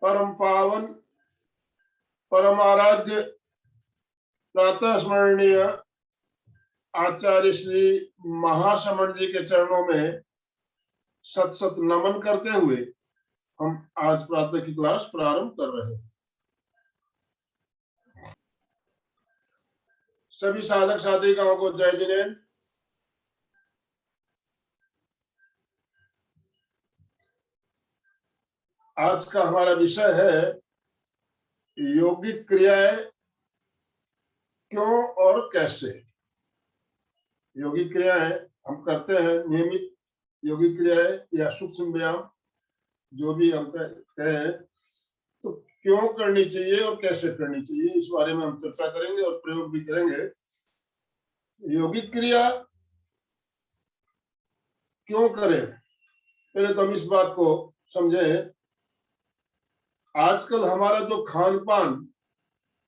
परम पावन परमाराध्य प्रातः स्मरणीय आचार्य श्री महाश्रमण जी के चरणों में सत सत नमन करते हुए हम आज प्रातः की क्लास प्रारंभ कर रहे हैं। सभी साधक साधिकाओं को जय जिनेन्द्र। आज का हमारा विषय है यौगिक क्रियाएं क्यों और कैसे। यौगिक क्रियाएं हम करते हैं नियमित यौगिक क्रियाएं या सूक्ष्म व्यायाम जो भी हम कहें, तो क्यों करनी चाहिए और कैसे करनी चाहिए इस बारे में हम चर्चा करेंगे और प्रयोग भी करेंगे। यौगिक क्रिया क्यों करें, पहले तो हम इस बात को समझें। आजकल हमारा जो खान पान,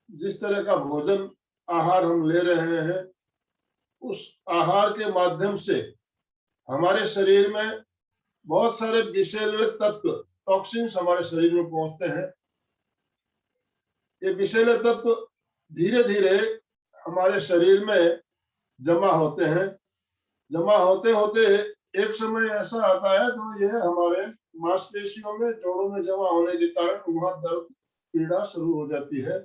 जिस तरह का भोजन आहार हम ले रहे हैं, उस आहार के माध्यम से हमारे शरीर में बहुत सारे विषैले तत्व टॉक्सिन्स हमारे शरीर में पहुंचते हैं। ये विषैले तत्व धीरे धीरे हमारे शरीर में जमा होते हैं। जमा होते होते एक समय ऐसा आता है तो ये हमारे मांसपेशियों में, जोड़ों में जमा होने के कारण वहां दर्द पीड़ा शुरू हो जाती है।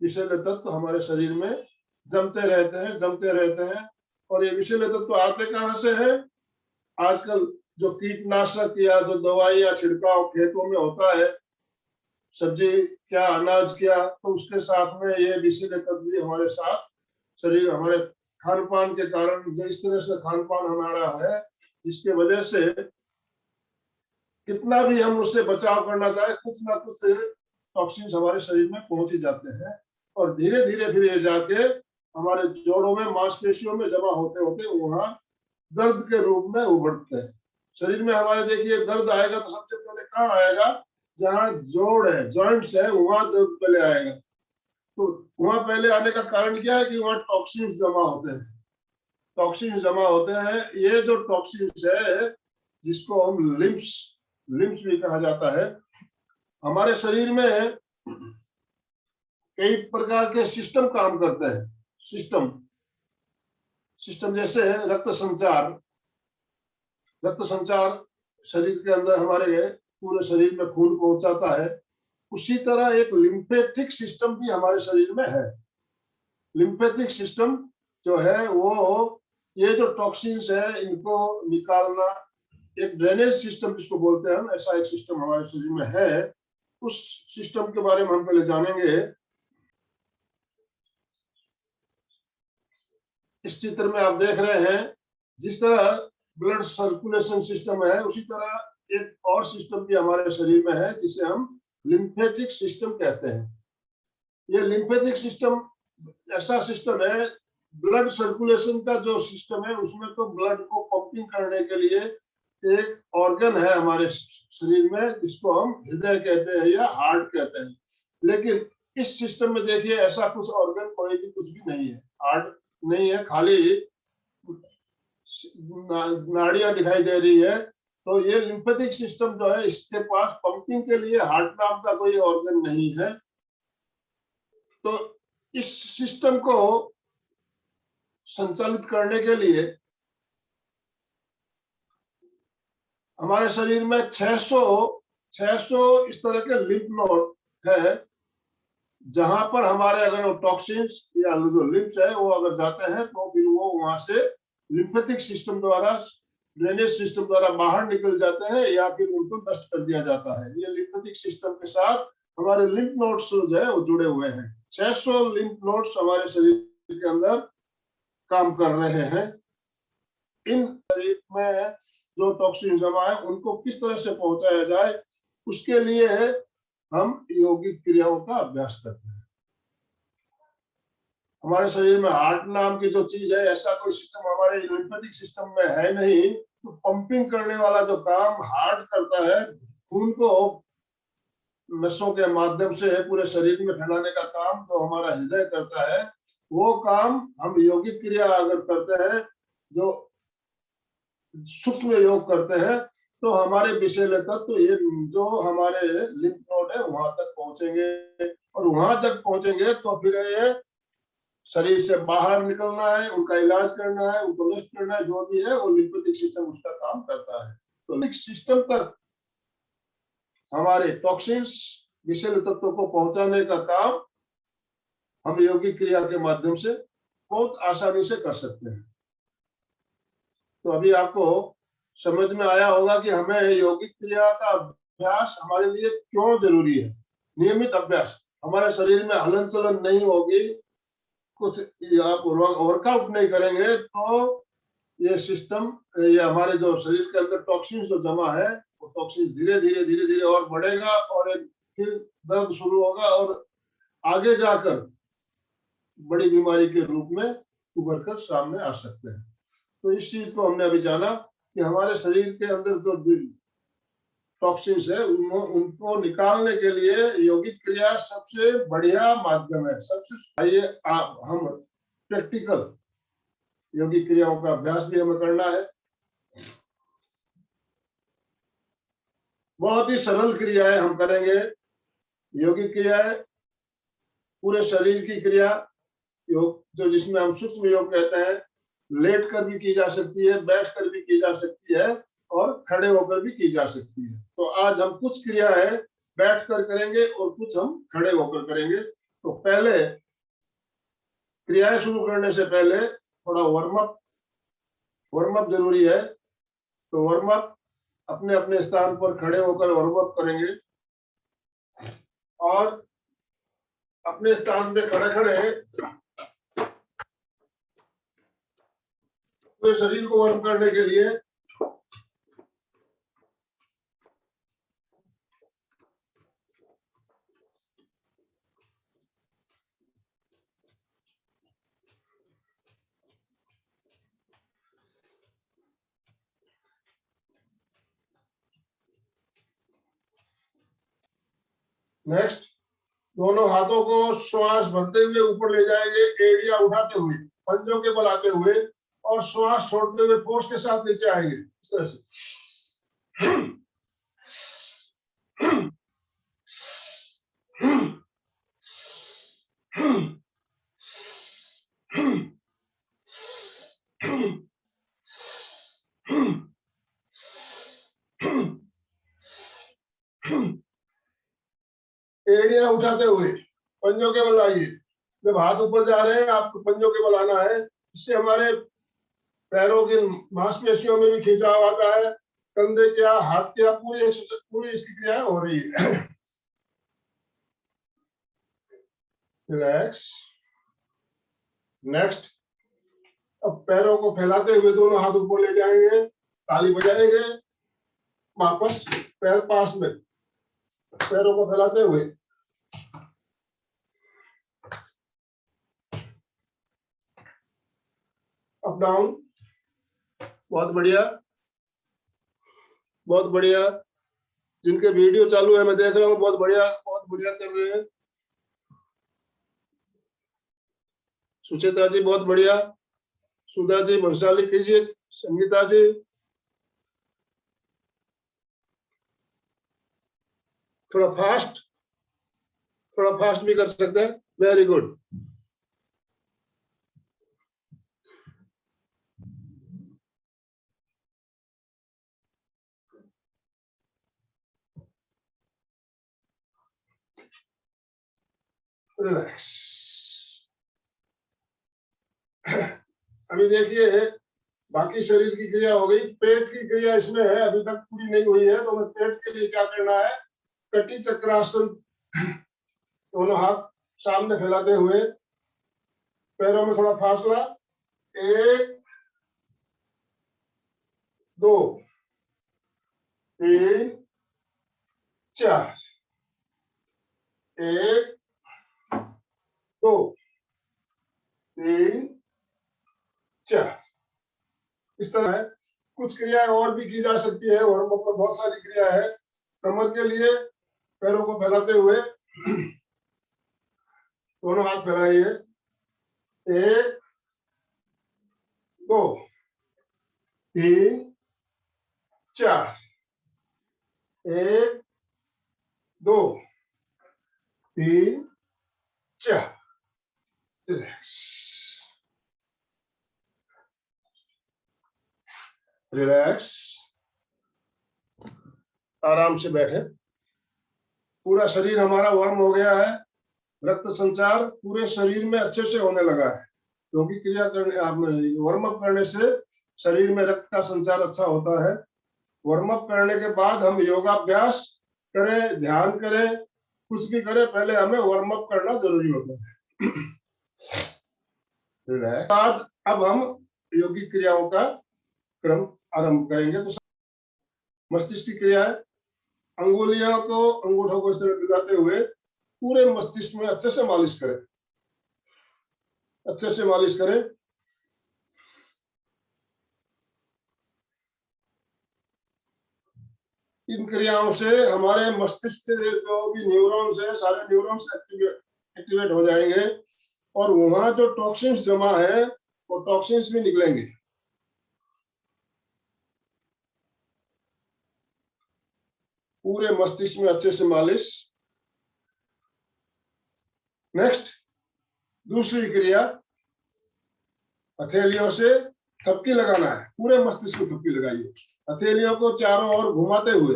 विषैले तत्व हमारे शरीर में जमते रहते हैं। और ये विषैले तत्व आते कहाँ से है? आजकल जो कीटनाशक या जो दवाई या छिड़काव खेतों में होता है, सब्जी क्या अनाज क्या, तो उसके साथ में ये विषैले तत्व भी हमारे साथ शरीर, हमारे खान पान के कारण, इस तरह से खान पान हमारा है जिसके वजह से कितना भी हम उससे बचाव करना चाहे, कुछ ना कुछ टॉक्सिन्स हमारे शरीर में पहुंच ही जाते हैं और धीरे धीरे फिर ये जाके हमारे जोड़ों में, मांसपेशियों में जमा होते होते वहां दर्द के रूप में उभरते हैं। शरीर में हमारे देखिए दर्द आएगा तो सबसे पहले कहाँ आएगा? जहाँ जोड़ है, जॉइंट्स है, वहां दर्द पहले आएगा। तो वहां पहले आने का कारण क्या है कि वहां टॉक्सिन्स जमा होते हैं। टॉक्सिन्स जमा होते हैं, ये जो टॉक्सिन्स है जिसको हम लिम्स भी कहा जाता है, हमारे शरीर में कई प्रकार के सिस्टम काम करते हैं। सिस्टम जैसे रक्त संचार शरीर के अंदर हमारे पूरे शरीर में खून पहुंचाता है। उसी तरह एक लिम्फेटिक सिस्टम भी हमारे शरीर में है। लिम्फेटिक सिस्टम जो है वो ये जो टॉक्सिन्स है इनको निकालना, एक ड्रेनेज सिस्टम जिसको बोलते हैं हम, ऐसा एक सिस्टम हमारे शरीर में है। उस सिस्टम के बारे में हम पहले जानेंगे। इस चित्र में आप देख रहे हैं जिस तरह ब्लड सर्कुलेशन सिस्टम है, उसी तरह एक और सिस्टम भी हमारे शरीर में है जिसे हम लिम्फेटिक सिस्टम कहते हैं। ये लिम्फेटिक सिस्टम ऐसा सिस्टम है, ब्लड सर्कुलेशन का जो सिस्टम है उसमें तो ब्लड को पंपिंग करने के लिए एक ऑर्गन है हमारे शरीर में जिसको हम हृदय कहते हैं या हार्ट कहते हैं। लेकिन इस सिस्टम में देखिए ऐसा कुछ ऑर्गन कोई भी कुछ भी नहीं है, हार्ट नहीं है, खाली नाड़ियां दिखाई दे रही है। तो ये लिम्फेटिक सिस्टम जो है इसके पास पंपिंग के लिए हार्ट नाम का कोई ऑर्गन नहीं है। तो इस सिस्टम को संचालित करने के लिए हमारे शरीर में 600 इस तरह के लिम्फ नोड है, जहां पर हमारे अगर टॉक्सिन्स या जो लिम्फ्स है वो अगर जाते हैं तो फिर वो वहां से लिम्फेटिक सिस्टम द्वारा, ड्रेनेज सिस्टम द्वारा बाहर निकल जाते हैं या फिर उनको नष्ट कर दिया जाता है। ये लिम्फेटिक सिस्टम के साथ हमारे लिम्फ नोड्स जो है वो जुड़े हुए हैं। 600 लिम्फ नोड्स हमारे शरीर के अंदर काम कर रहे हैं। इन शरीर में जो टॉक्सिन जमा है उनको किस तरह से पहुंचाया जाए, उसके लिए हम यौगिक क्रियाओं का अभ्यास करते हैं। हमारे शरीर में हार्ट नाम की जो चीज है, ऐसा कोई सिस्टम हमारे लिम्फेटिक सिस्टम में है नहीं। तो पंपिंग करने वाला जो काम हार्ट करता है, खून को नसों के माध्यम से पूरे शरीर में फैलाने का काम जो हमारा हृदय करता है, वो काम हम यौगिक क्रिया अगर करते हैं, जो सूक्ष्म योग करते हैं, तो हमारे विषैले तत्व, ये जो हमारे लिम्फ नोड है वहां तक पहुंचेंगे, और वहां तक पहुंचेंगे तो फिर ये शरीर से बाहर निकलना है, उनका इलाज करना है, उनको नष्ट करना है, जो भी है वो लिम्फेटिक सिस्टम उसका काम करता है। तो लिम्फेटिक सिस्टम तक हमारे टॉक्सिन्स, विषैले तत्वों को पहुंचाने का काम हम योगिक क्रिया के माध्यम से बहुत आसानी से कर सकते हैं। तो अभी आपको समझ में आया होगा कि हमें यौगिक क्रिया का अभ्यास हमारे लिए क्यों जरूरी है। नियमित अभ्यास, हमारे शरीर में हलन चलन नहीं होगी, कुछ आप वर्कआउट नहीं करेंगे तो ये सिस्टम, ये हमारे जो शरीर के अंदर टॉक्सिन्स जो जमा है वो टॉक्सिन्स धीरे धीरे और बढ़ेगा, और फिर दर्द शुरू होगा और आगे जाकर बड़ी बीमारी के रूप में उभर कर सामने आ सकते हैं। तो इस चीज को हमने अभी जाना कि हमारे शरीर के अंदर जो टॉक्सिन्स है उनको निकालने के लिए यौगिक क्रिया सबसे बढ़िया माध्यम है। सबसे आइए हम प्रैक्टिकल यौगिक क्रियाओं का अभ्यास भी हमें करना है। बहुत ही सरल क्रियाएं हम करेंगे। यौगिक क्रियाएं पूरे शरीर की क्रिया योग, जो जिसमें हम सूक्ष्म योग कहते हैं, लेट कर भी की जा सकती है, बैठ कर भी की जा सकती है, और खड़े होकर भी की जा सकती है। तो आज हम कुछ क्रियाएं बैठ कर करेंगे और कुछ हम खड़े होकर करेंगे। तो पहले क्रियाएं शुरू करने से पहले थोड़ा वार्म अप जरूरी है। तो वार्म अप अपने अपने स्थान पर खड़े होकर वार्म अप करेंगे, और अपने स्थान पे खड़े खड़े पूरे शरीर को वार्म करने के लिए नेक्स्ट दोनों हाथों को श्वास भरते हुए ऊपर ले जाएंगे, एड़ियां उठाते हुए, पंजों के बल आते हुए, और श्वास छोड़ते हुए फोर्स के साथ नीचे आएंगे इस तरह से। एड़ियां उठाते हुए पंजों के बल आइए। जब हाथ ऊपर जा रहे हैं आपको पंजों के बल आना है, इससे हमारे पैरों की मांसपेशियों में भी खिंचाव आता है, कंधे क्या, हाथ क्या, पूरी इसकी क्रिया हो रही है। रिलैक्स। नेक्स्ट, अब पैरों को फैलाते हुए दोनों हाथ ऊपर ले जाएंगे, ताली बजाएंगे, वापस पैर पास में, पैरों को फैलाते हुए अप डाउन। बहुत बढ़िया, बहुत बढ़िया। जिनके वीडियो चालू है मैं देख रहा हूँ, बहुत बढ़िया कर रहे हैं। सुचेता जी बहुत बढ़िया, सुधा जी वंशाली कीजिए, संगीता जी, थोड़ा फास्ट भी कर सकते हैं। Very good. रिलैक्स। अभी देखिए बाकी शरीर की क्रिया हो गई, पेट की क्रिया इसमें है, अभी तक पूरी नहीं हुई है। तो हमें पेट के लिए क्या करना है, कटी चक्रासन, दोनों हाथ सामने फैलाते हुए, पैरों में थोड़ा फासला, 1 2 3 4, 1 2 3 4, इस तरह है। कुछ क्रियाएं और भी की जा सकती है, और बहुत सारी क्रिया है। कमर के लिए पैरों को फैलाते हुए दोनों हाथ फैलाइए, 1 2 3 4, 1 2 3 4 रिलैक्स रिलैक्स आराम से बैठे। पूरा शरीर हमारा वार्म हो गया है, रक्त संचार पूरे शरीर में अच्छे से होने लगा है, क्योंकि क्रिया करने वार्म अप करने से शरीर में रक्त का संचार अच्छा होता है। वार्म अप करने के बाद हम योगाभ्यास करें, ध्यान करें, कुछ भी करें, पहले हमें वार्म अप करना जरूरी होता है। बाद अब हम योगिक क्रियाओं का क्रम आरंभ करेंगे। तो मस्तिष्क की क्रिया है, अंगुलियों को अंगूठों को इस तरह मिलाते हुए पूरे मस्तिष्क में अच्छे से मालिश करें, अच्छे से मालिश करें। इन क्रियाओं से हमारे मस्तिष्क के जो भी न्यूरॉन्स है, सारे न्यूरॉन्स एक्टिवेट हो जाएंगे और वहां जो टॉक्सिन्स जमा है वो टॉक्सिन्स भी निकलेंगे। पूरे मस्तिष्क में अच्छे से मालिश। नेक्स्ट दूसरी क्रिया, हथेलियों से थपकी लगाना है, पूरे मस्तिष्क में थपकी लगाइए, हथेलियों को चारों ओर घुमाते हुए।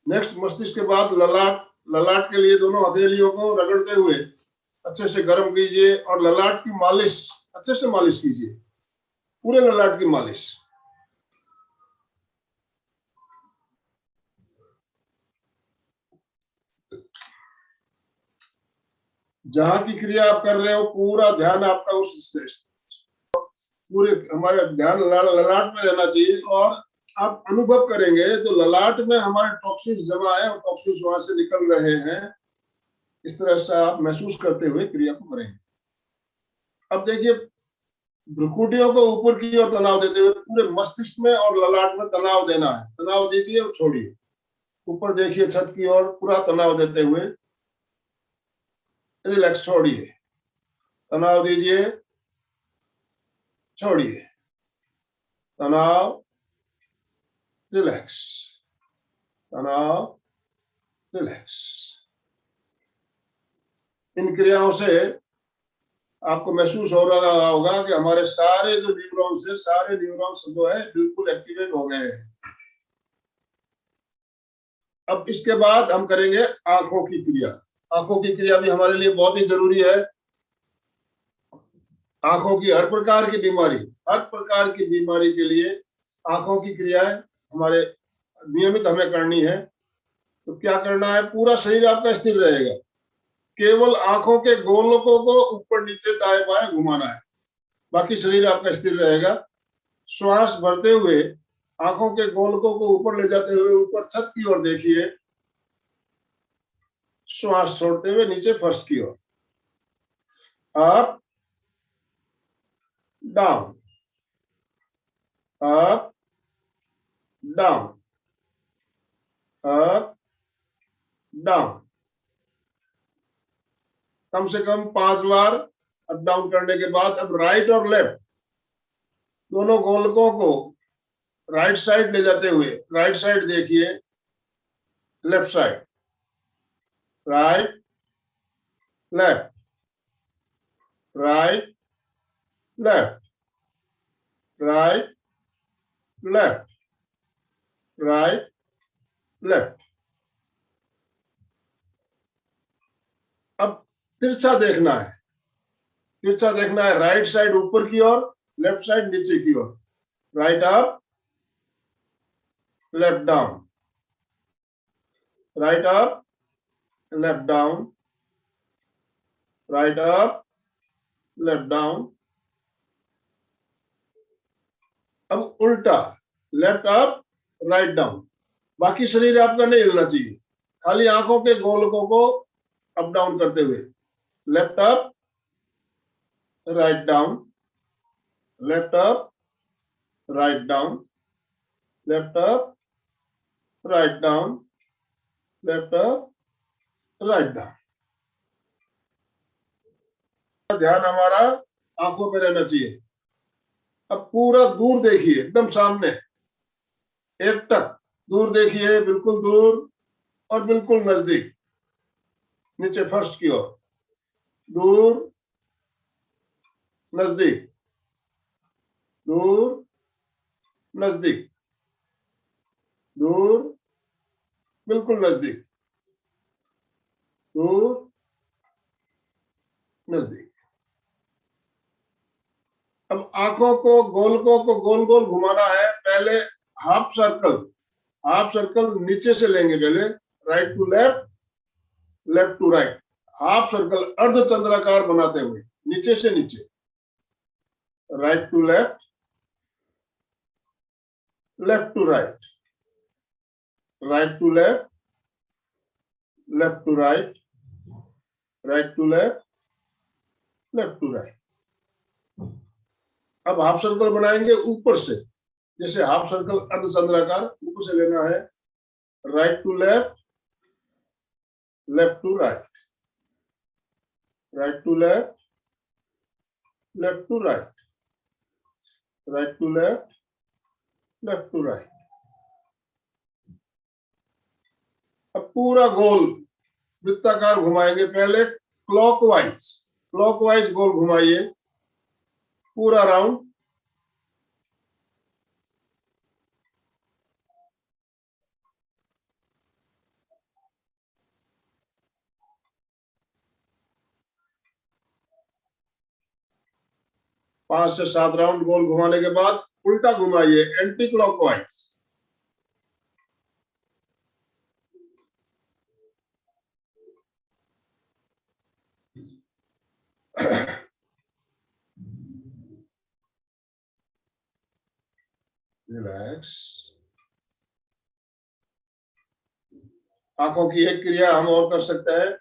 नेक्स्ट मस्तिष्क के बाद ललाट, ललाट के लिए दोनों हथेलियों को रगड़ते हुए अच्छे से गर्म कीजिए और ललाट की मालिश अच्छे से मालिश कीजिए, पूरे ललाट की मालिश। जहां की क्रिया आप कर रहे हो पूरा ध्यान आपका उस पूरे हमारे ध्यान ललाट में रहना चाहिए और आप अनुभव करेंगे जो ललाट में हमारे टॉक्सिन्स जमा है और टॉक्सिन्स वहां से निकल रहे हैं, इस तरह से आप महसूस करते हुए क्रिया को करेंगे। अब देखिए, भ्रुकुटियों को ऊपर की ओर तनाव देते हुए पूरे मस्तिष्क में और ललाट में तनाव देना है, तनाव दीजिए और छोड़िए। ऊपर देखिए छत की ओर पूरा तनाव देते हुए रिलैक्स, छोड़िए, तनाव दीजिए, छोड़िए, तनाव, रिलैक्स, तनाव, रिलैक्स। इन क्रियाओं से आपको महसूस हो रहा होगा कि हमारे सारे जो न्यूरॉन्स है, सारे न्यूरॉन्स जो है बिल्कुल एक्टिवेट हो गए हैं। अब इसके बाद हम करेंगे आंखों की क्रिया। आंखों की क्रिया भी हमारे लिए बहुत ही जरूरी है। आंखों की हर प्रकार की बीमारी, हर प्रकार की बीमारी के लिए आंखों की क्रियाएं हमारे नियमित हमें करनी है। तो क्या करना है, पूरा शरीर आपका स्थिर रहेगा, केवल आंखों के गोलकों को ऊपर नीचे दाएं बाएं घुमाना है, बाकी शरीर आपका स्थिर रहेगा। श्वास भरते हुए आंखों के गोलकों को ऊपर ले जाते हुए ऊपर छत की ओर देखिए, श्वास छोड़ते हुए नीचे फर्श की ओर, up down, up down, up down. कम से कम 5 बार अप डाउन करने के बाद अब राइट और लेफ्ट दोनों गोलकों को राइट साइड ले जाते हुए, राइट साइड देखिए, left side, right left, right left, right left, right left. अब तिरछा देखना है, तिरछा देखना है, राइट साइड ऊपर की ओर, लेफ्ट साइड नीचे की ओर, right up, left down, right up, left down, right up, left down. अब उल्टा, लेफ्ट अप, राइट डाउन। बाकी शरीर आपका नहीं हिलना चाहिए, खाली आंखों के गोलकों को अप डाउन करते हुए, left up, write down, left up, write down, left up, write down, left up, write down. ध्यान हमारा आंखों पे रहना चाहिए। अब पूरा दूर देखिए, एकदम सामने, एक टक दूर देखिए, बिल्कुल दूर और बिल्कुल नजदीक, नीचे फर्श की ओर, दूर, नजदीक, दूर, नजदीक, दूर, बिल्कुल नजदीक, दूर, नजदीक। अब आंखों को, गोलकों को गोल गोल घुमाना है। पहले हाफ सर्कल, हाफ सर्कल नीचे से लेंगे, पहले right to left, left to right, half circle अर्धचंद्राकार बनाते हुए नीचे से नीचे, right to left, left to right, right to left, left to right, right to left, left to right. अब हाफ सर्कल बनाएंगे ऊपर से, जैसे हाफ सर्कल अर्धचंद्राकार ऊपर से लेना है, right to left, left to right, right to left, left to right, right to left, left to right. अब पूरा गोल वृत्ताकार घुमाएंगे। पहले क्लॉकवाइज, क्लॉकवाइज गोल घुमाइए, पूरा राउंड। पांच से सात राउंड गोल घुमाने के बाद उल्टा घुमाइए, एंटी क्लॉकवाइज। रिलैक्स। आंखों की एक क्रिया हम और कर सकते हैं,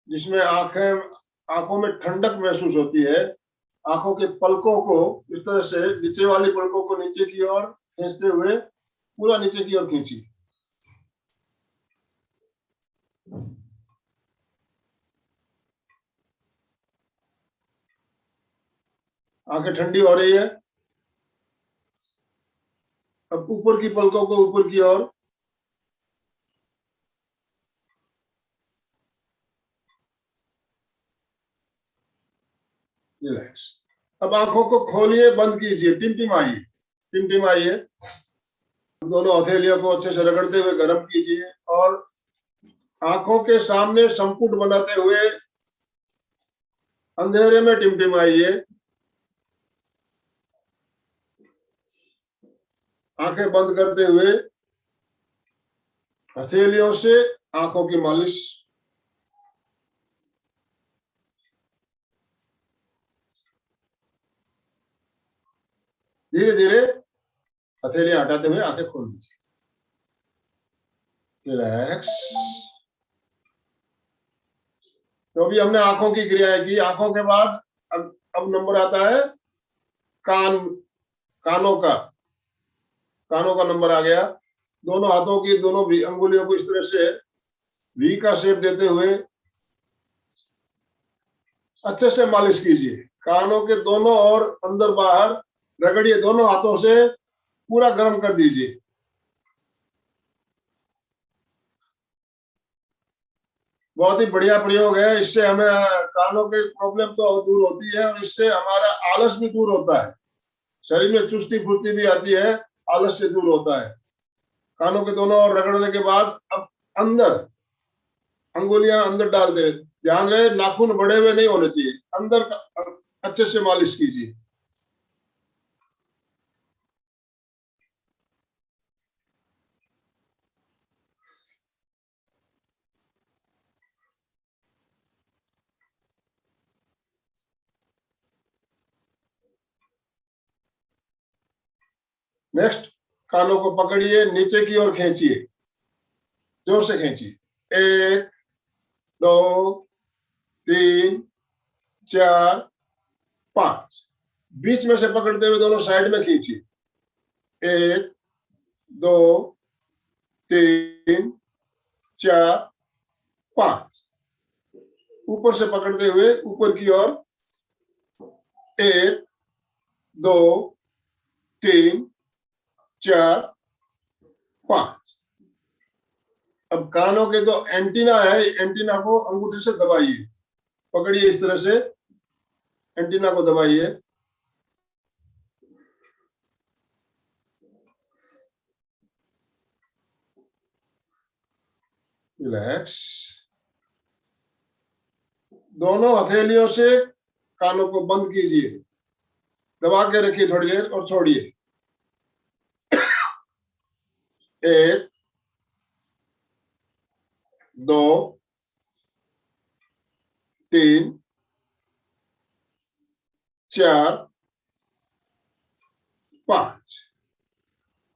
जिसमें आंखों में ठंडक महसूस होती है। आंखों के पलकों को इस तरह से, नीचे वाली पलकों को नीचे की ओर खींचते हुए पूरा नीचे की ओर खींचिए। आंखें ठंडी हो रही है। अब ऊपर की पलकों को ऊपर की ओर, रिलैक्स। अब आंखों को खोलिए, बंद कीजिए, टिमटिमाइए, टिमटिमाइए। दोनों हथेलियों को अच्छे से रगड़ते हुए गर्म कीजिए और आंखों के सामने संपुट बनाते हुए अंधेरे में टिमटिमाइए। आंखें बंद करते हुए हथेलियों से आंखों की मालिश। धीरे धीरे हथेलियां हटाते हुए आंखें खोल दीजिए। रिलैक्स। तो अभी हमने आंखों की क्रियाएं की। आंखों के बाद अब नंबर आता है कान, कानों का, कानों का नंबर आ गया। दोनों हाथों की दोनों भी अंगुलियों को इस तरह से वी का शेप देते हुए अच्छे से मालिश कीजिए। कानों के दोनों ओर अंदर बाहर रगड़िए, दोनों हाथों से पूरा गर्म कर दीजिए। बहुत ही बढ़िया प्रयोग है। इससे हमें कानों के प्रॉब्लम तो दूर होती है और इससे हमारा आलस भी दूर होता है। शरीर में चुस्ती फुर्ती भी आती है, आलस से दूर होता है। कानों के दोनों ओर रगड़ने के बाद अब अंदर अंगुलियां अंदर डाल दे। ध्यान रहे नाखून बड़े हुए नहीं होने चाहिए, अंदर अच्छे से मालिश कीजिए। नेक्स्ट, कानों को पकड़िए, नीचे की ओर खींचिए, जोर से खींचिए। एक, दो, तीन, चार, पांच। बीच में से पकड़ते हुए दोनों साइड में खींचिए। एक, दो, तीन, चार, पांच। ऊपर से पकड़ते हुए ऊपर की ओर एक, दो, तीन, चार, पांच। अब कानों के जो एंटीना है, एंटीना को अंगूठे से दबाइए, पकड़िए इस तरह से, एंटीना को दबाइए। रिलैक्स। दोनों हथेलियों से कानों को बंद कीजिए, दबा के रखिए थोड़ी देर और छोड़िए। एक, दो, तीन, चार, पांच।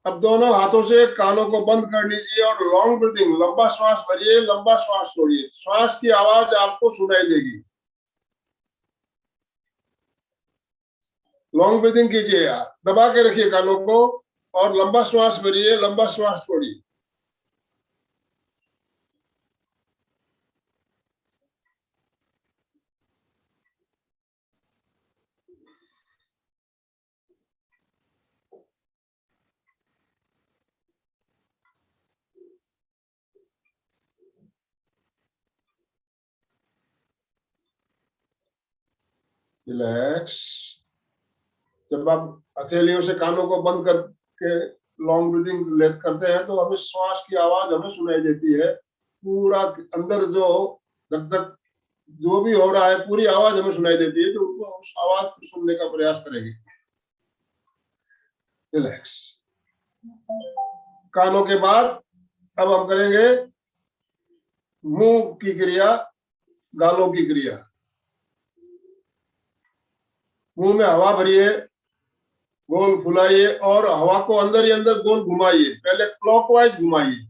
अब दोनों हाथों से कानों को बंद कर लीजिए और लॉन्ग ब्रीदिंग, लंबा श्वास भरिए, लंबा श्वास छोड़िए। श्वास की आवाज आपको सुनाई देगी। लॉन्ग ब्रीदिंग कीजिए, दबा के रखिए कानों को और लंबा श्वास भरिए, लंबा श्वास छोड़िए। रिलैक्स। जब आप हथेलियों से कानों को बंद करके लॉन्ग ब्रीदिंग करते हैं तो हमें श्वास की आवाज हमें सुनाई देती है। पूरा अंदर जो धक धक जो भी हो रहा है, पूरी आवाज हमें सुनाई देती है, तो उस आवाज को सुनने का प्रयास करेंगे। रिलैक्स। कानों के बाद अब हम करेंगे मुंह की क्रिया, गालों की क्रिया। मुंह में हवा भरिए, गोल फुलाइए और हवा को अंदर ही अंदर गोल घुमाइए। पहले क्लॉकवाइज घुमाइए।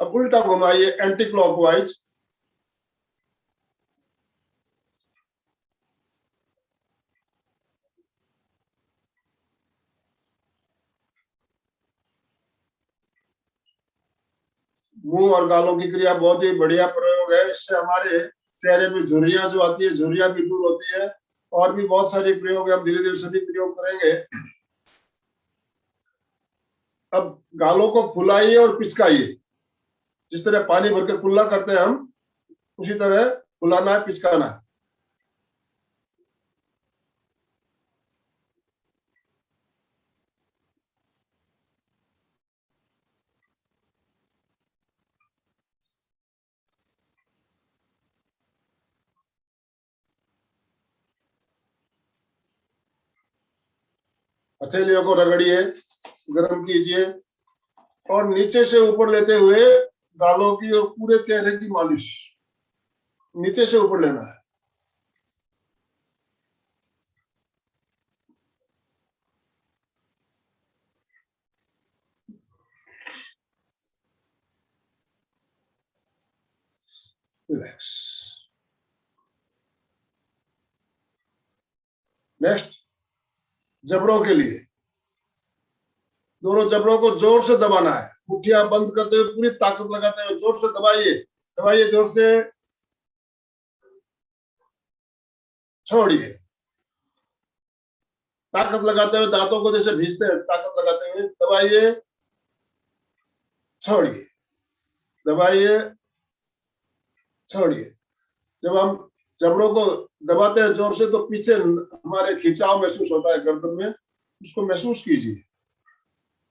अब उल्टा घुमाइए, एंटी क्लॉकवाइज। मुंह और गालों की क्रिया बहुत ही बढ़िया प्रयोग है। इससे हमारे चेहरे में झुर्रियां जो आती है, झुर्रियां भी दूर होती है। और भी बहुत सारे प्रयोग है, हम धीरे धीरे सभी प्रयोग करेंगे। अब गालों को फुलाइए और पिचकाइए। जिस तरह पानी भर के कुल्ला करते हैं हम, उसी तरह फुलाना है, पिचकाना है। हथेलियों को रगड़िए, गर्म कीजिए और नीचे से ऊपर लेते हुए गालों की और पूरे चेहरे की मालिश। नीचे से ऊपर लेना है। रिलैक्स। नेक्स्ट, जबड़ों के लिए दोनों जबड़ों को जोर से दबाना है। मुट्ठियां बंद करते हुए पूरी ताकत लगाते हुए जोर से दबाइए, दबाइए जोर से, छोड़िए। ताकत लगाते हुए, दांतों को जैसे भीजते हैं, ताकत लगाते हुए दबाइए, छोड़िए, दबाइए, छोड़िए। जब हम जबड़ों को दबाते हैं जोर से तो पीछे हमारे खिंचाव महसूस होता है गर्दन में, उसको महसूस कीजिए।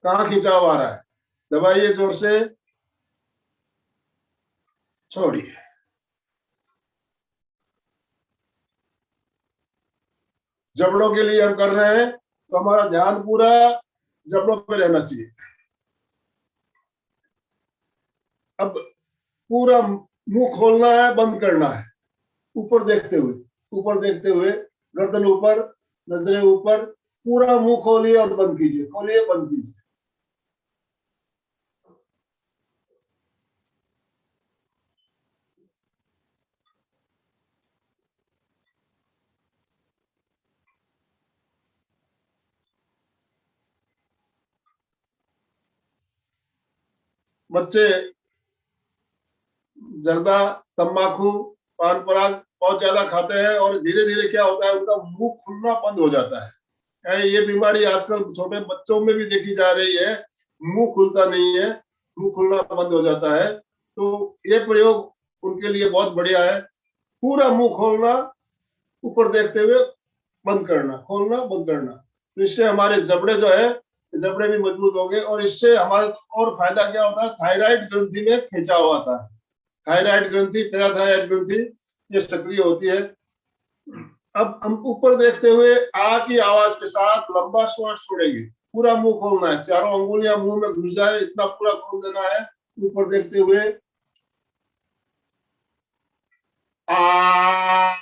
कहाँ खिंचाव आ रहा है, दबाइए जोर से, छोड़िए। जबड़ों के लिए हम कर रहे हैं तो हमारा ध्यान पूरा जबड़ों पे रहना चाहिए। अब पूरा मुंह खोलना है, बंद करना है, ऊपर देखते हुए, ऊपर देखते हुए, गर्दन ऊपर, नजरें ऊपर, पूरा मुंह खोलिए और बंद कीजिए, खोलिए बंद कीजिए। बच्चे जर्दा, तंबाकू, पान पराग बहुत ज्यादा खाते हैं और धीरे धीरे क्या होता है, उनका मुंह खुलना बंद हो जाता है। ये बीमारी आजकल छोटे बच्चों में भी देखी जा रही है, मुंह खुलता नहीं है, मुंह खुलना बंद हो जाता है। तो ये प्रयोग उनके लिए बहुत बढ़िया है। पूरा मुंह खोलना, ऊपर देखते हुए बंद करना, खोलना बंद करना। तो इससे हमारे जबड़े जो है, जबड़े भी मजबूत होंगे और इससे हमारे और फायदा क्या होता है, थायराइड ग्रंथि में खिंचाव आता है। थायराइड ग्रंथि, पैराथायराइड ग्रंथि ये सक्रिय होती है। अब हम ऊपर देखते हुए आ की आवाज के साथ लंबा श्वास छोड़ेंगे। पूरा मुंह खोलना है, चारों अंगुलियां मुंह में घुस जाए इतना पूरा खोल देना है। ऊपर देखते हुए आ।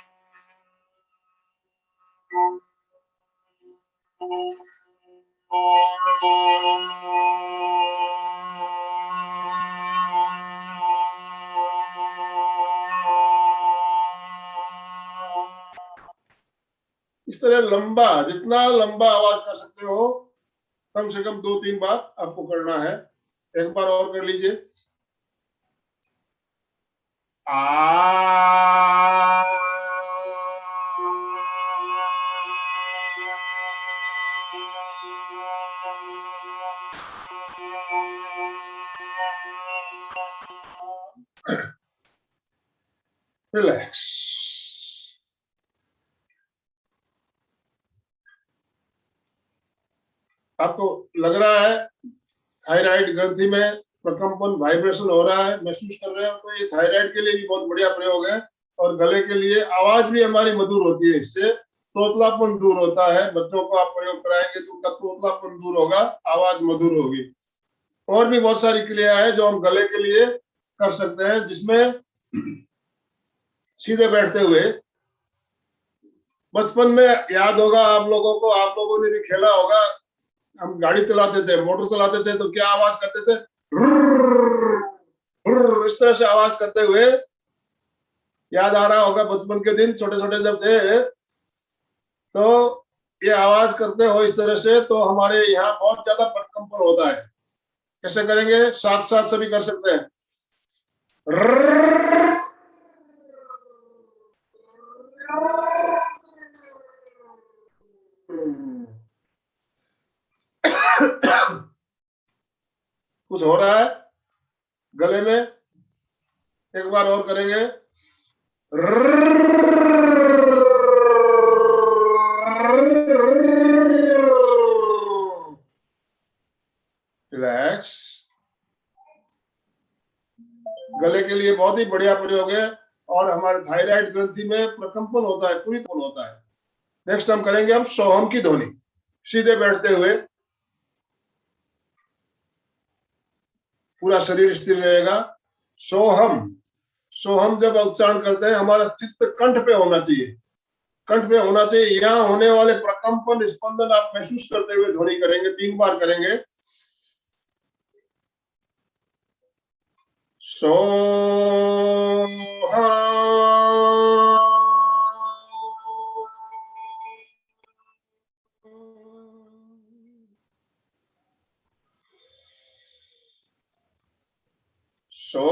इस तरह लंबा, जितना लंबा आवाज कर सकते हो, कम से कम 2-3 बार आपको करना है। एक बार और कर लीजिए। आ। रिलैक्स। आपको लग रहा है थायराइड ग्रंथि में प्रकंपन, वाइब्रेशन हो रहा है, महसूस कर रहे हो, तो ये थायराइड के लिए भी बहुत बढ़िया प्रयोग है। और गले के लिए आवाज भी हमारी मधुर होती है, इससे तोतलापन दूर होता है। बच्चों को आप प्रयोग कराएंगे तो उनका तोतलापन दूर होगा, आवाज मधुर होगी। और भी बहुत सारी क्रिया है जो हम गले के लिए कर सकते हैं, जिसमें सीधे बैठते हुए, बचपन में याद होगा आप लोगों को, आप लोगों ने भी खेला होगा, हम गाड़ी चलाते थे, मोटर चलाते थे, तो क्या आवाज करते थे, इस तरह से आवाज करते हुए। याद आ रहा होगा बचपन के दिन, छोटे छोटे जब थे, तो ये आवाज करते हो इस तरह से, तो हमारे यहाँ बहुत ज्यादा कंपन होता है। कैसे करेंगे, साथ साथ सभी कर सकते हैं। कुछ हो रहा है गले में, एक बार और करेंगे। रिलैक्स। गले के लिए बहुत ही बढ़िया प्रयोग है और हमारे थायराइड ग्रंथि में प्रकंपन होता है, पूरी तरह होता है। नेक्स्ट हम करेंगे हम सोहम की ध्वनि, सीधे बैठते हुए, पूरा शरीर स्थिर रहेगा। सोहम, सोहम जब उच्चारण करते हैं, हमारा चित्त कंठ पे होना चाहिए, कंठ पे होना चाहिए। यहाँ होने वाले प्रकंपन, स्पंदन आप महसूस करते हुए ध्वनि करेंगे, 3 बार करेंगे। सो सो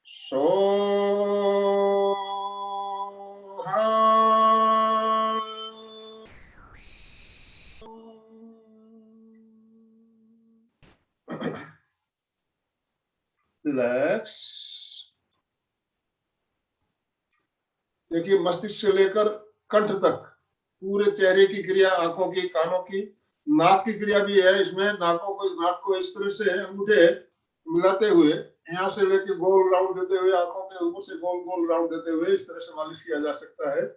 सो रिलैक्स। देखिए, मस्तिष्क से लेकर कंठ तक पूरे चेहरे की क्रिया, आंखों की, कानों की, नाक की क्रिया भी है इसमें। नाक को इस तरह से अंगूठे मिलाते हुए, यहाँ से लेके गोल राउंड देते हुए, आंखों के ऊपर से गोल गोल राउंड देते हुए इस तरह से मालिश किया जा सकता है।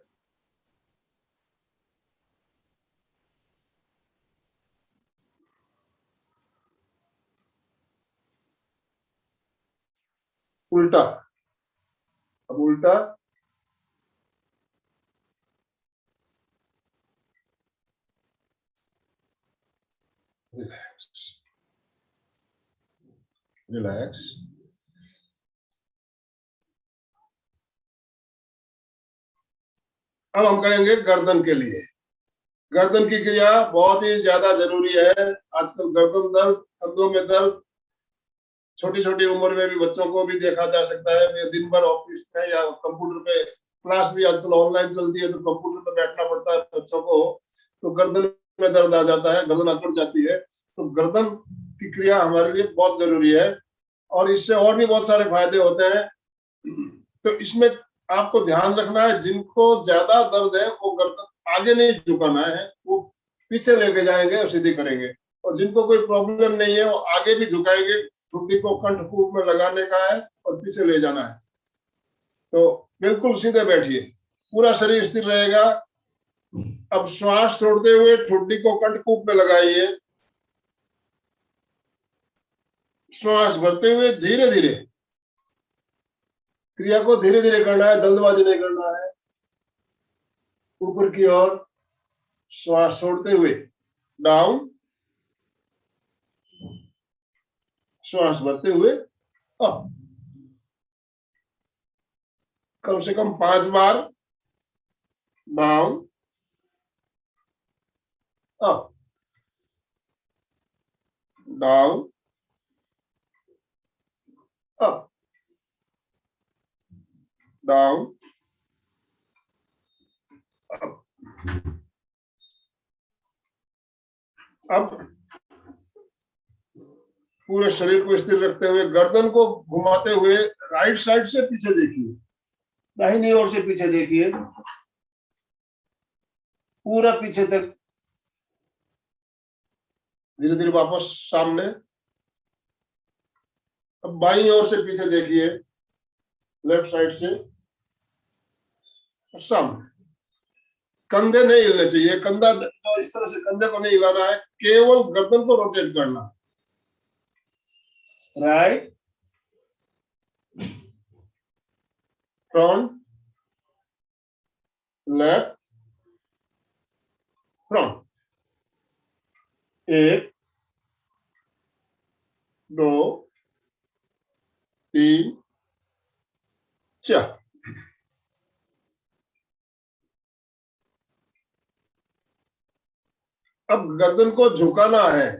उल्टा, अब उल्टा। Relax, relax. अब हम करेंगे गर्दन के लिए। गर्दन की क्रिया बहुत ही ज्यादा जरूरी है। आजकल गर्दन दर्द, कंधों में दर्द छोटी छोटी उम्र में भी बच्चों को भी देखा जा सकता है। वे दिन भर ऑफिस में या कंप्यूटर पे, क्लास भी आजकल ऑनलाइन चलती है तो कंप्यूटर पे बैठना पड़ता है बच्चों को, तो गर्दन में दर्द आ जाता है, गर्दन अकड़ जाती है। तो गर्दन की क्रिया हमारे लिए बहुत जरूरी है और इससे और भी बहुत सारे फायदे होते हैं। तो इसमें आपको ध्यान रखना है, जिनको ज्यादा दर्द है वो गर्दन आगे नहीं झुकाना है, वो पीछे लेके जाएंगे और सीधी करेंगे। और जिनको कोई प्रॉब्लम नहीं है वो आगे भी झुकाएंगे, ठुड्डी को कंठकूप में लगाने का है और पीछे ले जाना है। तो बिल्कुल सीधे बैठिए, पूरा शरीर स्थिर रहेगा। अब श्वास छोड़ते हुए ठुड्डी को कंठकूप में लगाइए। श्वास भरते हुए धीरे धीरे, क्रिया को धीरे धीरे करना है, जल्दबाजी नहीं करना है। ऊपर की ओर श्वास छोड़ते हुए डाउन, श्वास भरते हुए अप। कम से कम 5 बार down up, down up, down up. अब पूरे शरीर को स्थिर रखते हुए गर्दन को घुमाते हुए राइट साइड से पीछे देखिए, दाहिनी ओर से पीछे देखिए, पूरा पीछे तक। धीरे धीरे वापस सामने। अब बाईं ओर से पीछे देखिए, लेफ्ट साइड से सामने। कंधे नहीं हिलने चाहिए, कंधा जो इस तरह से कंधे को नहीं हिलाना है, केवल गर्दन को रोटेट करना। Right, front, left, front. 1 2 3 4। अब गर्दन को झुकाना है,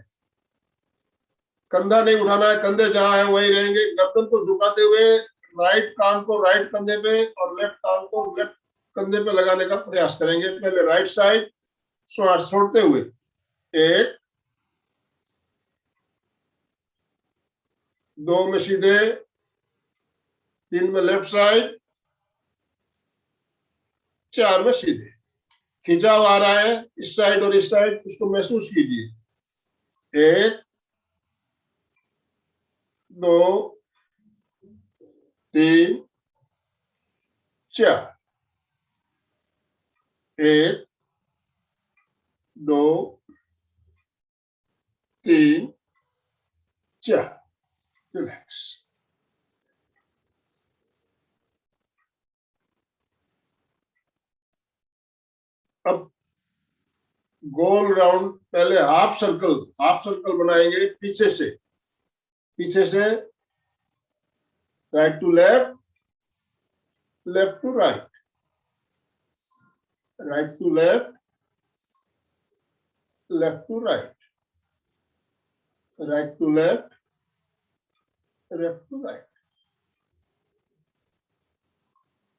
कंधा नहीं उठाना है। कंधे जहां है वही रहेंगे। गर्दन को झुकाते हुए राइट कान को राइट कंधे पे और लेफ्ट कान को लेफ्ट कंधे पे लगाने का प्रयास करेंगे। पहले राइट साइड, श्वास छोड़ते हुए 1 2 में सीधे, 3 में लेफ्ट साइड, 4 में सीधे। खिंचाव आ रहा है इस साइड और इस साइड, उसको महसूस कीजिए। 1 2 3 4। 1 2 3 4। रिलैक्स। अब गोल राउंड, पहले हाफ सर्कल बनाएंगे पीछे से। पीछे से right to left, left to right, right to left, left to right, right to left, left to right.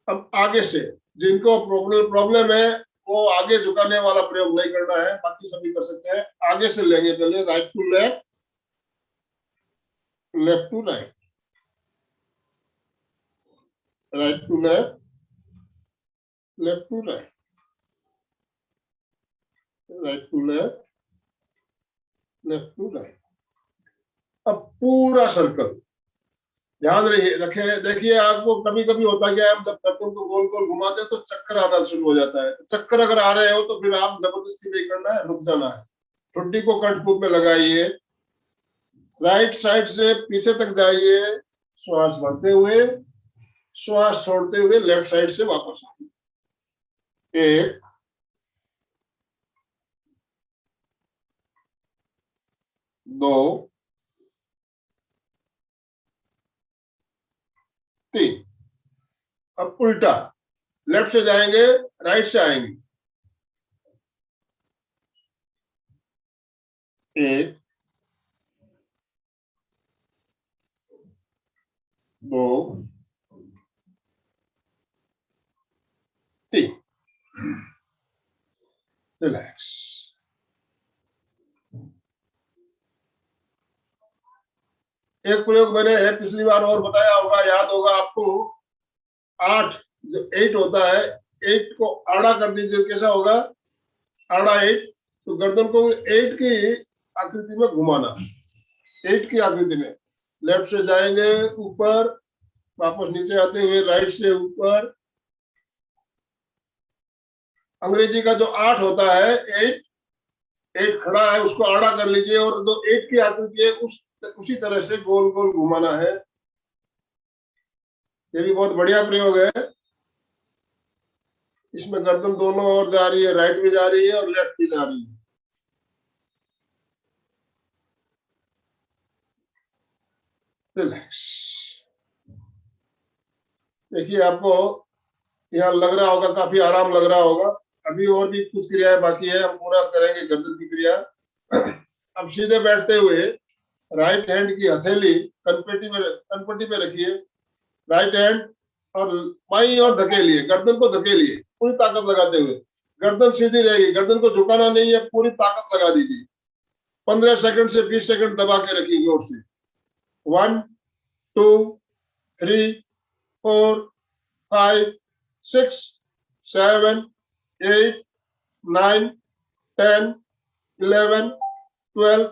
अब आगे से, जिनको प्रॉब्लम है वो आगे झुकाने वाला प्रयोग नहीं करना है, बाकी सभी कर सकते हैं। आगे से लेंगे पहले, right to left, left to right, right to left, left to right, right to left, left to right. अब पूरा सर्कल ध्यान रखे। देखिए, आपको कभी कभी होता क्या है, हम जब गर्दन को गोल गोल घुमाते हैं तो चक्कर आना शुरू हो जाता है। चक्कर अगर आ रहे हो तो फिर आप जबरदस्ती नहीं करना है, रुक जाना है। ठुड्डी को कंठकूप में लगाइए, राइट साइड से पीछे तक जाइए, श्वास भरते हुए, श्वास छोड़ते हुए लेफ्ट साइड से वापस आइए। 1 2 3। अब उल्टा, लेफ्ट से जाएंगे, राइट से आएंगे। 1 2 3। रिलैक्स। एक प्रयोग मैंने पिछली बार और बताया होगा, याद होगा आपको। 8 जो 8 होता है, 8 को आड़ा कर दीजिए, कैसा होगा? आड़ा 8। तो गर्दन को 8 की आकृति में घुमाना, 8 की आकृति में। लेफ्ट से जाएंगे ऊपर, वापस नीचे आते हुए राइट से ऊपर। अंग्रेजी का जो 8 होता है, 8 8 खड़ा है, उसको आड़ा कर लीजिए और जो 8 की आकृति है उसी तरह से गोल गोल घुमाना है। ये भी बहुत बढ़िया प्रयोग है। इसमें गर्दन दोनों ओर जा रही है, राइट भी जा रही है और लेफ्ट भी जा रही है। रिलैक्स। देखिए, आपको यहाँ लग रहा होगा, काफी आराम लग रहा होगा। अभी और भी कुछ क्रियाएं बाकी है, हम पूरा करेंगे गर्दन की क्रिया। अब सीधे बैठते हुए राइट हैंड की हथेली कनपट्टी पे रखिए, राइट हैंड, और बाईं ओर धकेलिए, गर्दन को धकेलिए पूरी ताकत लगाते हुए। गर्दन सीधी रहेगी, गर्दन को झुकाना नहीं है, पूरी ताकत लगा दीजिए। 15 सेकंड से 20 सेकंड दबा के रखिए जोर से। 1 2 3 4 5 6 7 8 9 10 11 12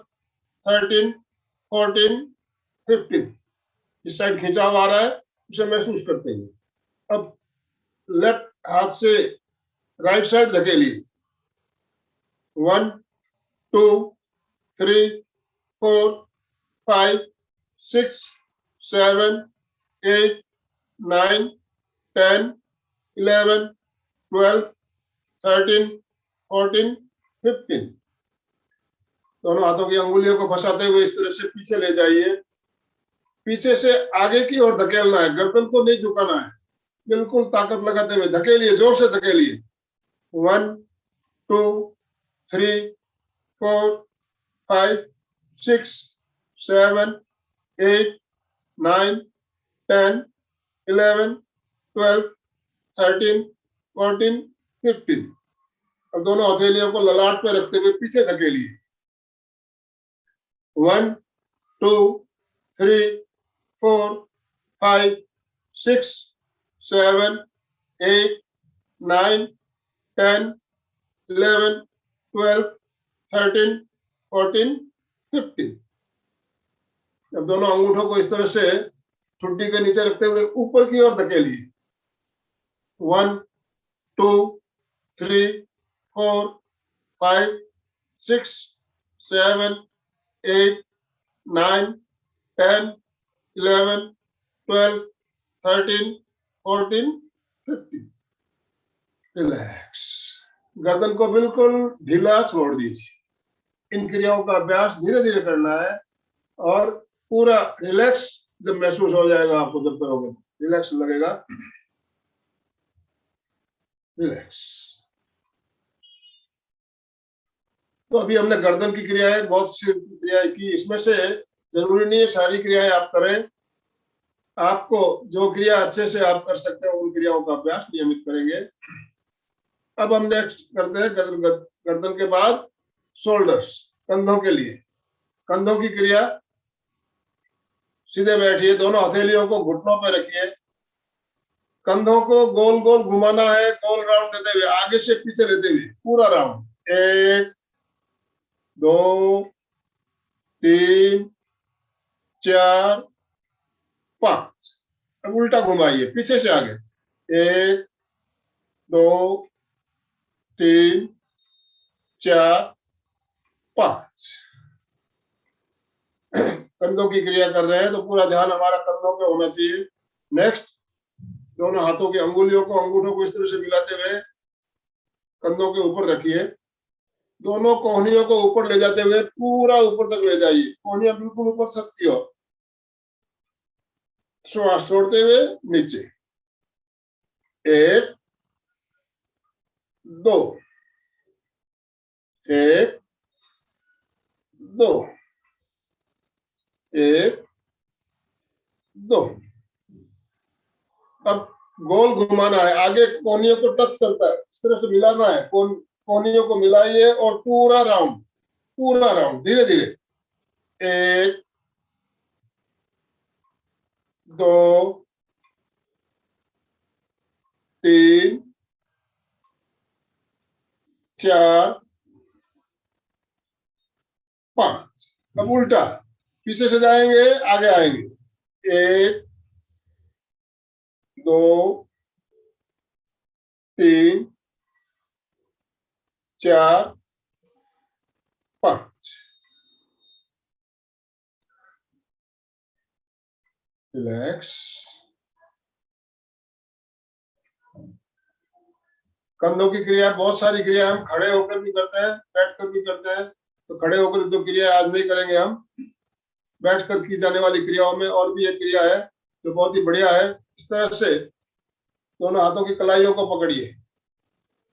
13 14 15। इस साइड खिंचाव आ रहा है, उसे महसूस करते हैं। अब लेफ्ट हाथ से राइट साइड धकेलिए। 1 2 3 4 5 6 7 8 9 10 11 12 13 14 15। दोनों हाथों की अंगुलियों को फंसाते हुए इस तरह से पीछे ले जाइए। पीछे से आगे की ओर धकेलना है, गर्दन को नहीं झुकाना है, बिल्कुल ताकत लगाते हुए धकेलिए, जोर से धकेलिए। 1 2 3 4 5 6 7 8 9 10 11 12 13 14 15। अब दोनों हथेलियों को ललाट पे रखते हुए पीछे धकेलिए। 1 2 3 4 5 6 7 8 9 10 11 12 13 14 15। अब दोनों अंगूठों को इस तरह से ठुड्डी के नीचे रखते हुए ऊपर की ओर धकेलिए। 1 2 3 4 5 6 7 8 9 10 11 12 13 14 15। रिलैक्स। गर्दन को बिल्कुल ढीला छोड़ दीजिए। इन क्रियाओं का अभ्यास धीरे धीरे करना है और पूरा रिलैक्स जब महसूस हो जाएगा आपको, जब करोगे रिलैक्स लगेगा। रिलैक्स। तो अभी हमने गर्दन की क्रियाएं, बहुत सी क्रियाएं की, इसमें से जरूरी नहीं है सारी क्रियाएं आप करें। आपको जो क्रिया अच्छे से आप कर सकते हो उन क्रियाओं का अभ्यास नियमित करेंगे। अब हम नेक्स्ट करते हैं गर्दन के बाद शोल्डर्स, कंधों के लिए। कंधों की क्रिया, सीधे बैठिए, दोनों हथेलियों को घुटनों पर रखिए, कंधों को गोल गोल घुमाना है, गोल राउंड देते हुए, आगे से पीछे लेते हुए पूरा राउंड। 1 2 3 4 5। अब उल्टा घुमाइए, पीछे से आगे। 1 2 3 4 5। कंधों की क्रिया कर रहे हैं तो पूरा ध्यान हमारा कंधों पे होना चाहिए। नेक्स्ट, दोनों हाथों की अंगुलियों को, अंगूठों को इस तरह से मिलाते हुए कंधों के ऊपर रखिए। दोनों कोहनियों को ऊपर ले जाते हुए पूरा ऊपर तक ले जाइए, कोहनियां बिल्कुल ऊपर छत की ओर। श्वास छोड़ते हुए नीचे। 1 दो, एक, दो, एक, दो। अब गोल घुमाना है, आगे कोनियों को टच करता है, इस तरह से मिलाना है, कोनियों को मिलाइए और पूरा राउंड, पूरा राउंड, धीरे धीरे। एक, दो, तीन, चार, पांच। अब उल्टा, पीछे से जाएंगे, आगे आएंगे। एक, दो, तीन, चार, पांच। रिलैक्स। कंधों की क्रिया, बहुत सारी क्रिया हम खड़े होकर भी करते हैं, बैठकर भी करते हैं। तो खड़े होकर जो क्रिया आज नहीं करेंगे हम, बैठकर की जाने वाली क्रियाओं में और भी एक क्रिया है जो बहुत ही बढ़िया है। इस तरह से दोनों हाथों की कलाइयों को पकड़िए,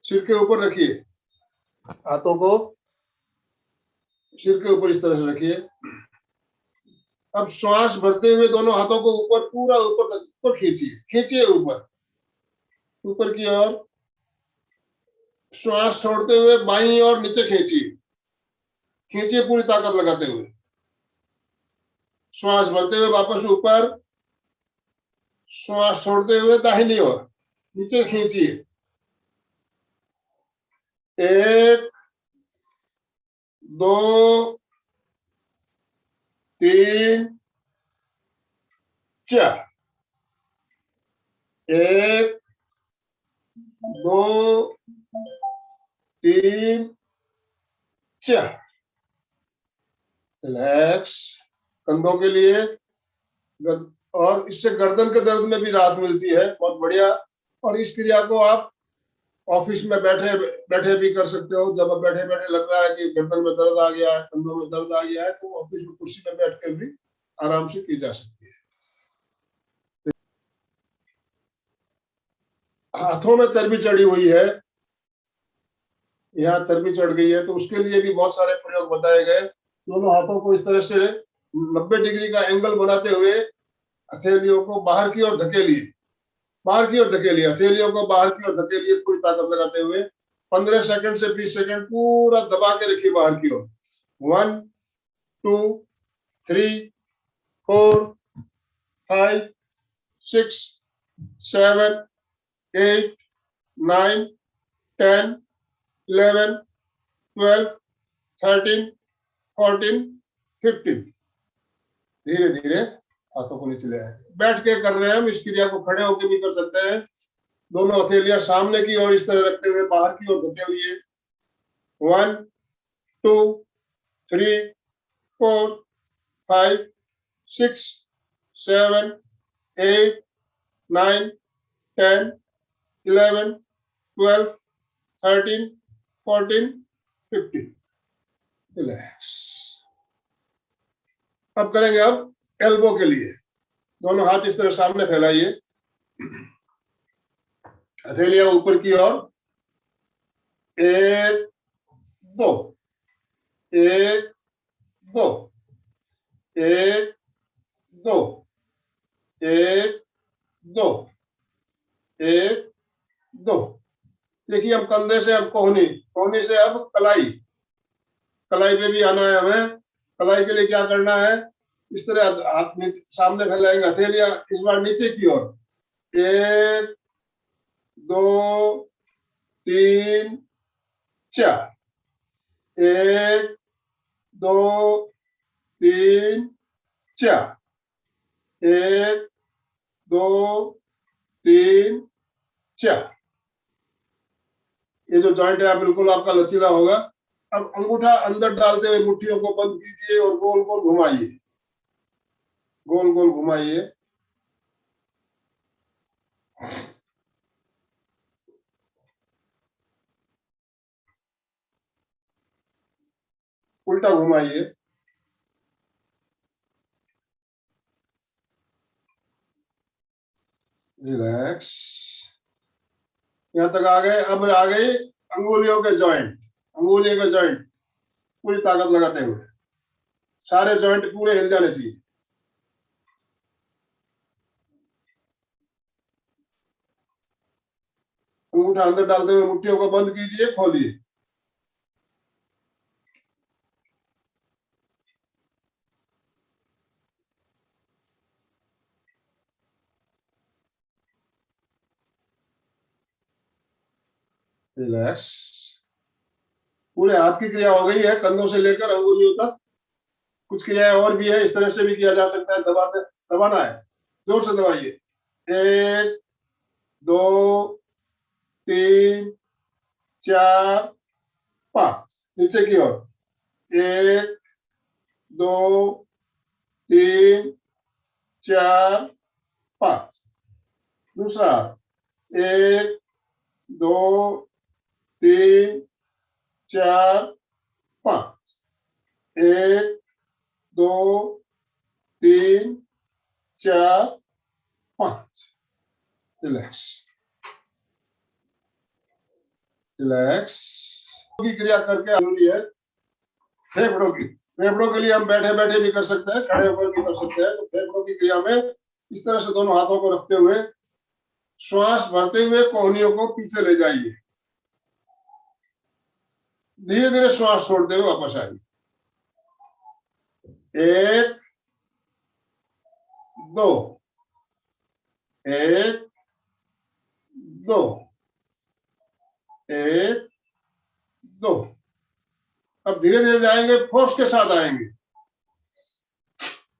सिर के ऊपर रखिए, हाथों को सिर के ऊपर इस तरह से रखिए। अब श्वास भरते हुए दोनों हाथों को ऊपर, पूरा ऊपर तक, ऊपर खींचिए, खींचिए ऊपर, ऊपर की ओर। श्वास छोड़ते हुए बाईं ओर नीचे खींचिए, खींचिए पूरी ताकत लगाते हुए। श्वास भरते हुए वापस ऊपर, श्वास छोड़ते हुए दाहिनी ओर नीचे खींचिए। एक, दो, तीन, चार। एक, दो, तीन, चार। रिलैक्स। कंधों के लिए और इससे गर्दन के दर्द में भी राहत मिलती है, बहुत बढ़िया। और इस क्रिया को आप ऑफिस में बैठे बैठे भी कर सकते हो। जब बैठे बैठे लग रहा है कि गर्दन में दर्द आ गया है, कंधों में दर्द आ गया है, तो ऑफिस में कुर्सी में बैठ कर भी आराम से की जा सकती है। हाथों में चर्बी चढ़ी हुई है, यहाँ चर्बी चढ़ गई है, तो उसके लिए भी बहुत सारे प्रयोग बताए गए। दोनों हाथों को इस तरह से 90 डिग्री का एंगल बनाते हुए हथेलियों को बाहर की ओर धकेलिए, बाहर की ओर धकेलिए, हथेलियों को बाहर की ओर धकेलिए पूरी ताकत लगाते हुए। 15 सेकंड से 20 सेकंड पूरा दबा के रखिए बाहर की ओर। 1, 2, 3, 4, 5, 6, 7, 8, 9, 10, 11, 12, 13, 14, 15। धीरे धीरे हाथों को नीचे ले आए। बैठ के कर रहे हैं हम इस क्रिया को, खड़े होकर भी कर सकते हैं। दोनों हथेलियां सामने की ओर इस तरह रखते हुए बाहर की ओर धकेलिए। 1, 2, 3, 4, 5, 6, 7, 8, 9, 10, 11, 12, 13, 14, 15। रिलैक्स। अब करेंगे अब एल्बो के लिए। दोनों हाथ इस तरह सामने फैलाइए, हथेलियां ऊपर की ओर। एक, दो, एक, दो, एक, दो, एक, दो, एक, दो। देखिए हम कंधे से अब कोहनी, कोहनी से अब कलाई, कलाई पे भी आना है हमें। कलाई के लिए क्या करना है, इस तरह हाथ सामने फैलाएंगे, हथेलियां इस बार नीचे की ओर। एक, दो, तीन, चार। एक, दो, तीन, चार। एक, दो, तीन, चार। ये जो जॉइंट है बिल्कुल आपका लचीला होगा। अब अंगूठा अंदर डालते हुए मुट्ठियों को बंद कीजिए और गोल गोल घुमाइए, गोल गोल घुमाइए। उल्टा घुमाइए। रिलैक्स। यहाँ तक आ गए। अब आ गई अंगुलियों के जॉइंट, अंगुलियों के जॉइंट पूरी ताकत लगाते हुए, सारे जॉइंट पूरे हिल जाने चाहिए। अंगूठा अंदर डालते हुए मुट्ठियों को बंद कीजिए, खोलिए। रिलैक्स। पूरे हाथ की क्रिया हो गई है, कंधों से लेकर अंगुलियों तक। कुछ क्रियाएं और भी है, इस तरह से भी किया जा सकता है। दबाना है, जोर से दबाइए। 1 2 3 4 5, नीचे की ओर। 1 2 3 4 5। दूसरा, 1 2 3 4 5। 1 2 3 4 5। रिलैक्स, रिलैक्स की क्रिया करके जरूरी है। फेफड़ों की, फेफड़ों के लिए हम बैठे बैठे भी कर सकते हैं, खड़े होकर भी कर सकते हैं। तो फेफड़ों की क्रिया में इस तरह से दोनों हाथों को रखते हुए श्वास भरते हुए कोहनियों को पीछे ले जाइए, धीरे धीरे श्वास छोड़ते हुए वापस आइए। 1 2 1 2 1 2। अब धीरे धीरे जाएंगे, फोर्स के साथ आएंगे,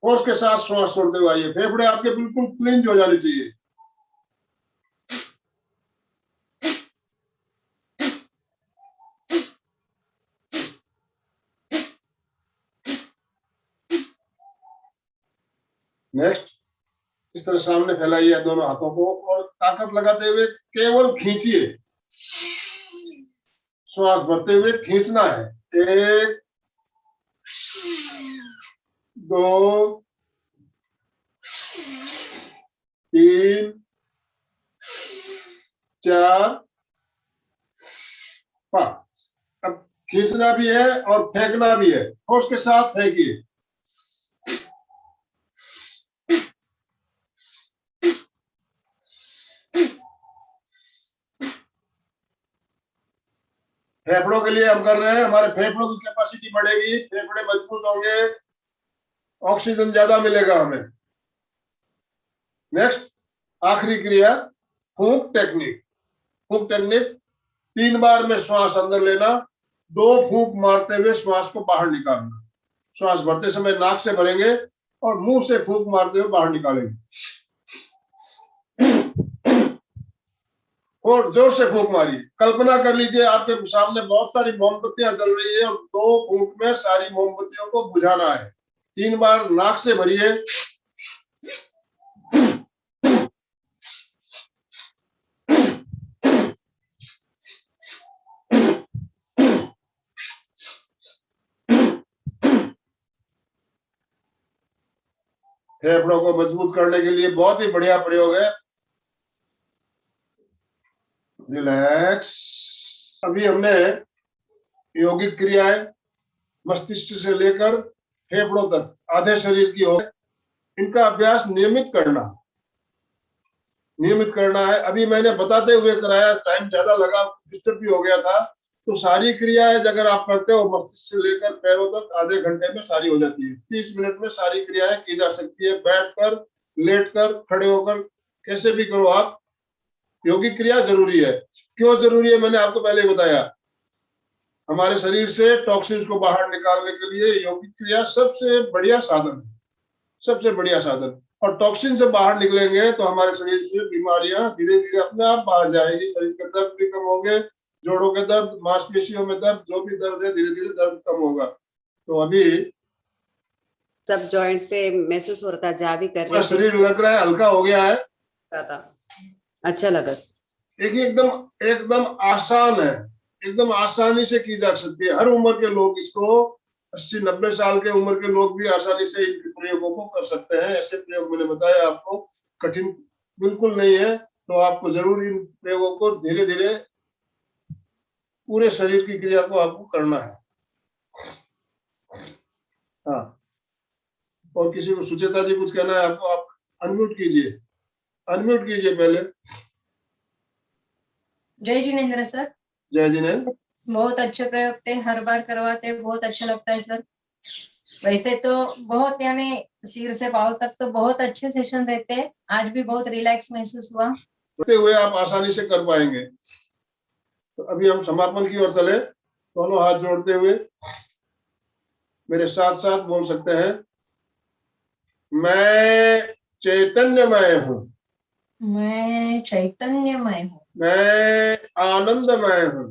फोर्स के साथ श्वास छोड़ते हुए आइए। फेफड़े आपके बिल्कुल क्लींज हो जाने चाहिए। नेक्स्ट, इस तरह सामने फैलाइए दोनों हाथों को और ताकत लगाते हुए केवल खींचिए, श्वास भरते हुए खींचना है। 1 2 3 4 5। अब खींचना भी है और फेंकना भी है, फोर्स के साथ फेंकिए। फेफड़ों के लिए हम कर रहे हैं, हमारे फेफड़ों की कैपेसिटी बढ़ेगी, फेफड़े मजबूत होंगे, ऑक्सीजन ज्यादा मिलेगा हमें। नेक्स्ट, आखिरी क्रिया फूंक टेक्निक। फूंक टेक्निक 3 बार में श्वास अंदर लेना, 2 फूंक मारते हुए श्वास को बाहर निकालना। श्वास भरते समय नाक से भरेंगे और मुंह से फूंक मारते हुए बाहर निकालेंगे। और जोर से फूंक मारिए। कल्पना कर लीजिए आपके सामने बहुत सारी मोमबत्तियां जल रही है और 2 फूंक में सारी मोमबत्तियों को बुझाना है। 3 बार नाक से भरिए, फेफड़ों को मजबूत करने के लिए बहुत ही बढ़िया प्रयोग है। रिलैक्स। अभी हमने योगिक क्रियाएं मस्तिष्क से लेकर फेफड़ों तक आधे शरीर की हो, इनका अभ्यास नियमित करना, नियमित करना है। अभी मैंने बताते हुए कराया, टाइम ज्यादा लगा, डिस्टर्ब भी हो गया था। तो सारी क्रियाएं अगर आप करते हो मस्तिष्क से लेकर पैरों तक आधे घंटे में सारी हो जाती है। 30 मिनट में सारी क्रियाएं की जा सकती है, बैठकर, लेटकर, खड़े होकर, कैसे भी करो आप। योगिक क्रिया जरूरी है। क्यों जरूरी है मैंने आपको पहले बताया। हमारे शरीर से टॉक्सिन्स को बाहर निकालने के लिए योगिक क्रिया सबसे बढ़िया साधन है, सबसे बढ़िया साधन। और टॉक्सिन से बाहर निकलेंगे तो हमारे शरीर से बीमारियां धीरे धीरे अपने आप बाहर जाएगी। शरीर के दर्द भी कम होंगे, जोड़ों के दर्द, मांसपेशियों में दर्द, जो भी दर्द है धीरे धीरे दर्द कम होगा। तो अभी सब जॉइंट्स पे महसूस हो रहा था, जा भी कर रहे थे, शरीर लग रहा है हल्का हो गया है, अच्छा लगा। देखिए एकदम एकदम आसान है, एकदम आसानी से की जा सकती है। हर उम्र के लोग इसको, 80-90 साल के उम्र के लोग भी आसानी से इन प्रयोगों को कर सकते हैं। ऐसे प्रयोग मैंने बताया आपको, कठिन बिल्कुल नहीं है। तो आपको जरूर इन प्रयोगों को धीरे धीरे पूरे शरीर की क्रिया को आपको करना है। हाँ, और किसी को, सुचेता जी कुछ कहना है आपको? आप अनम्यूट कीजिए, अनम्यूट कीजिए पहले। जय जिनेन्द्र सर। जय जिनेन्द्र। बहुत अच्छे प्रयोग थे, हर बार करवाते, बहुत अच्छा लगता है सर। वैसे तो बहुत यानी सिर से पाँव तक तो बहुत अच्छे सेशन रहते हैं, आज भी बहुत रिलैक्स महसूस हुआ। होते हुए आप आसानी से कर पाएंगे। तो अभी हम समापन की ओर चले, दोनों हाथ जोड़ते हुए मेरे साथ साथ बोल सकते हैं, मैं चैतन्यमय हूँ, मैं चैतन्यमय हूँ, मैं आनंदमय हूँ,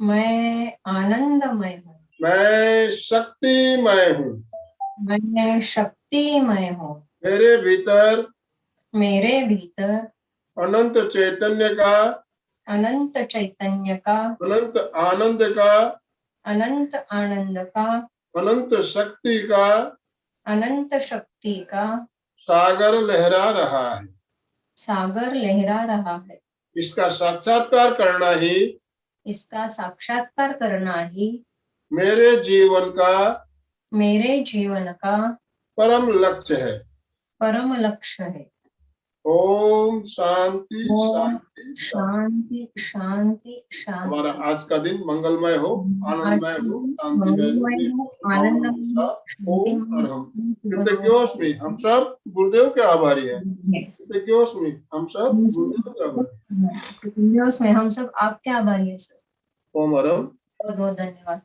मैं आनंदमय हूँ, मैं शक्तिमय हूँ, मैं शक्तिमय हूँ, मेरे भीतर अनंत चैतन्य का, अनंत चैतन्य का, अनंत आनंद का, अनंत आनंद का, अनंत शक्ति का अनंत शक्ति का सागर लहरा रहा है। सागर लहरा रहा है। इसका साक्षात्कार करना ही, इसका साक्षात्कार करना ही मेरे जीवन का परम लक्ष्य है। परम लक्ष्य है। ओम शांति ओम शांति शांति शांति शांति। हमारा आज का दिन मंगलमय हो, आनंदमय हो, शांतिमय हो, आनंदमय, ओम अरहम। कृतज्ञोस्मि, हम सब गुरुदेव के आभारी हैं। कृतज्ञोस्मि, हम सब गुरुदेव के आभारी हैं। में हम सब आपके आभारी हैं सर। ओम अरहम। बहुत बहुत धन्यवाद।